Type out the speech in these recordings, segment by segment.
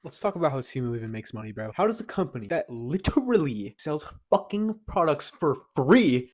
Let's talk about how Temu even makes money, bro. How does a company that literally sells fucking products for free,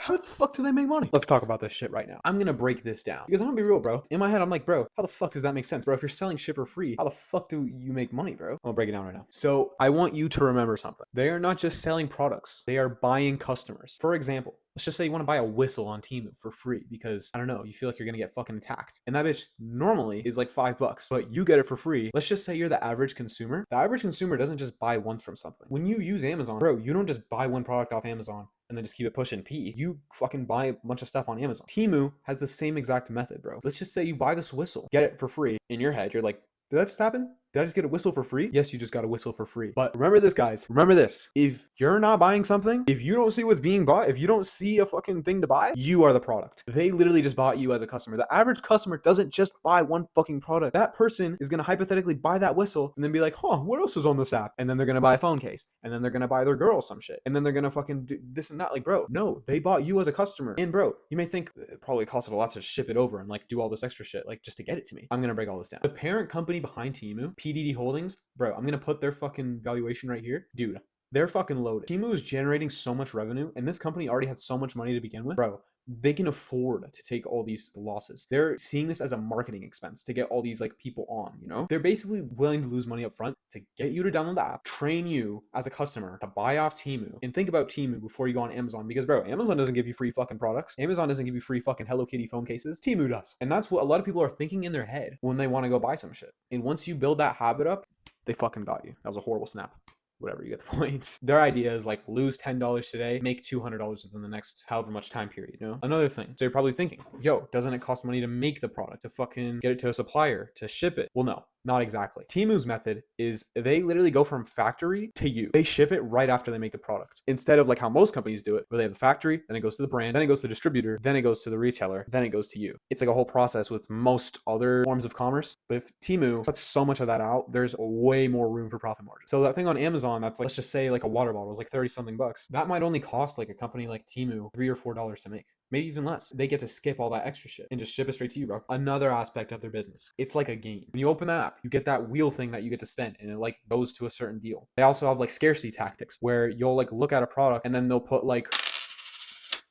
how the fuck do they make money? Let's talk about this shit right now. I'm gonna break this down because I'm gonna be real, bro. In my head, I'm like, bro, how the fuck does that make sense, bro? If you're selling shit for free, how the fuck do you make money, bro? I'm gonna break it down right now. So I want you to remember something. They are not just selling products, they are buying customers. For example, let's just say you want to buy a whistle on Temu for free because I don't know, you feel like you're gonna get fucking attacked. And that bitch normally is like $5, but you get it for free. Let's just say you're the average consumer. The average consumer doesn't just buy once from something. When you use Amazon, bro, you don't just buy one product off Amazon and then just keep it pushing P. You fucking buy a bunch of stuff on Amazon. Temu has the same exact method, bro. Let's just say you buy this whistle, get it for free. In your head, you're like, did that just happen? Did I just get a whistle for free? Yes, you just got a whistle for free. But remember this, guys. Remember this. If you're not buying something, if you don't see what's being bought, if you don't see a fucking thing to buy, you are the product. They literally just bought you as a customer. The average customer doesn't just buy one fucking product. That person is going to hypothetically buy that whistle and then be like, huh, what else is on this app? And then they're going to buy a phone case. And then they're going to buy their girl some shit. And then they're going to fucking do this and that. Like, bro, no, they bought you as a customer. And bro, you may think it probably costed a lot to ship it over and like do all this extra shit, like just to get it to me. I'm going to break all this down. The parent company behind Temu, PDD Holdings, bro, I'm gonna put their fucking valuation right here. Dude, they're fucking loaded. Temu is generating so much revenue, and this company already had so much money to begin with. Bro, they can afford to take all these losses. They're seeing this as a marketing expense to get all these like people on, you know? They're basically willing to lose money up front to get you to download the app, train you as a customer to buy off Temu, and think about Temu before you go on Amazon because bro, Amazon doesn't give you free fucking products. Amazon doesn't give you free fucking Hello Kitty phone cases. Temu does. And that's what a lot of people are thinking in their head when they want to go buy some shit. And once you build that habit up, they fucking got you. That was a horrible snap. Whatever, you get the points. Their idea is like lose $10 today, make $200 within the next however much time period, you know? Another thing. So you're probably thinking, yo, doesn't it cost money to make the product, to fucking get it to a supplier, to ship it? Well, no. Not exactly. Temu's method is they literally go from factory to you. They ship it right after they make the product. Instead of like how most companies do it, where they have the factory, then it goes to the brand, then it goes to the distributor, then it goes to the retailer, then it goes to you. It's like a whole process with most other forms of commerce. But if Temu cuts so much of that out, there's way more room for profit margin. So that thing on Amazon, that's like, let's just say like a water bottle is like 30 something bucks. That might only cost like a company like Temu $3 or $4 to make. Maybe even less. They get to skip all that extra shit and just ship it straight to you, bro. Another aspect of their business. It's like a game. When you open that app, you get that wheel thing that you get to spend and it like goes to a certain deal. They also have like scarcity tactics where you'll like look at a product and then they'll put like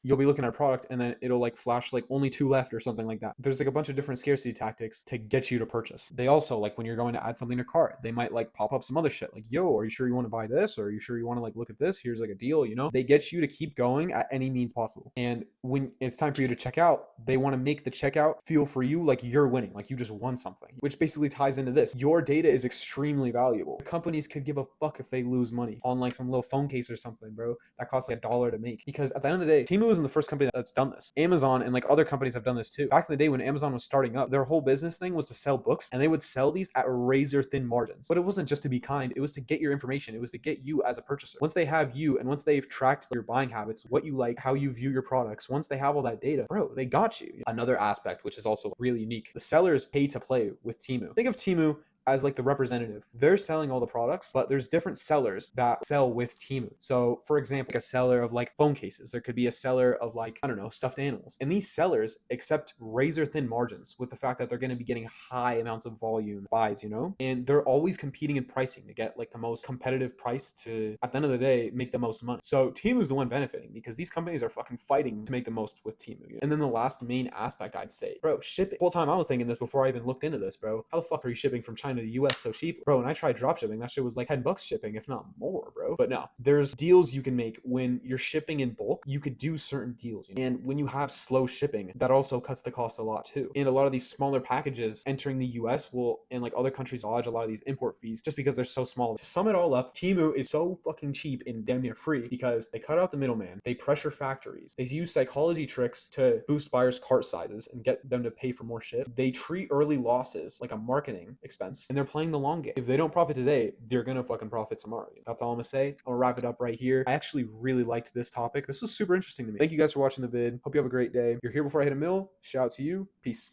you'll be looking at a product and then it'll like flash like only two left or something like that. There's like a bunch of different scarcity tactics to get you to purchase. They also like when you're going to add something to cart, they might like pop up some other shit like, yo, are you sure you want to buy this? Or are you sure you want to like look at this? Here's like a deal, you know? They get you to keep going at any means possible. And when it's time for you to check out, they want to make the checkout feel for you like you're winning, like you just won something, which basically ties into this. Your data is extremely valuable. Companies could give a fuck if they lose money on like some little phone case or something, bro, that costs like $1 to make. Because at the end of the day, Temu isn't the first company that's done this. Amazon and like other companies have done this too. Back in the day when Amazon was starting up, their whole business thing was to sell books and they would sell these at razor thin margins. But it wasn't just to be kind, it was to get your information. It was to get you as a purchaser. Once they have you and once they've tracked your buying habits, what you like, how you view your products, once they have all that data, bro, they got you. Another aspect, which is also really unique, the sellers pay to play with Temu. Think of Temu as like the representative. They're selling all the products, but there's different sellers that sell with Temu. So for example, like a seller of like phone cases, there could be a seller of like, I don't know, stuffed animals. And these sellers accept razor thin margins with the fact that they're going to be getting high amounts of volume buys, you know? And they're always competing in pricing to get like the most competitive price to, at the end of the day, make the most money. So Temu's the one benefiting because these companies are fucking fighting to make the most with Temu. You know? And then the last main aspect I'd say, bro, shipping. The whole time I was thinking this before I even looked into this, bro. How the fuck are you shipping from China to the US so cheap? Bro, when I tried drop shipping, that shit was like 10 bucks shipping, if not more, bro. But no, there's deals you can make when you're shipping in bulk. You could do certain deals. You know? And when you have slow shipping, that also cuts the cost a lot too. And a lot of these smaller packages entering the US will, and like other countries, dodge a lot of these import fees just because they're so small. To sum it all up, Temu is so fucking cheap and damn near free because they cut out the middleman, they pressure factories, they use psychology tricks to boost buyers' cart sizes and get them to pay for more shit. They treat early losses like a marketing expense and they're playing the long game. If they don't profit today, they're gonna fucking profit tomorrow. That's all I'm gonna say. I'm gonna wrap it up right here. I actually really liked this topic. This was super interesting to me. Thank you guys for watching the vid. Hope you have a great day. If you're here before I hit a mill, shout out to you. Peace.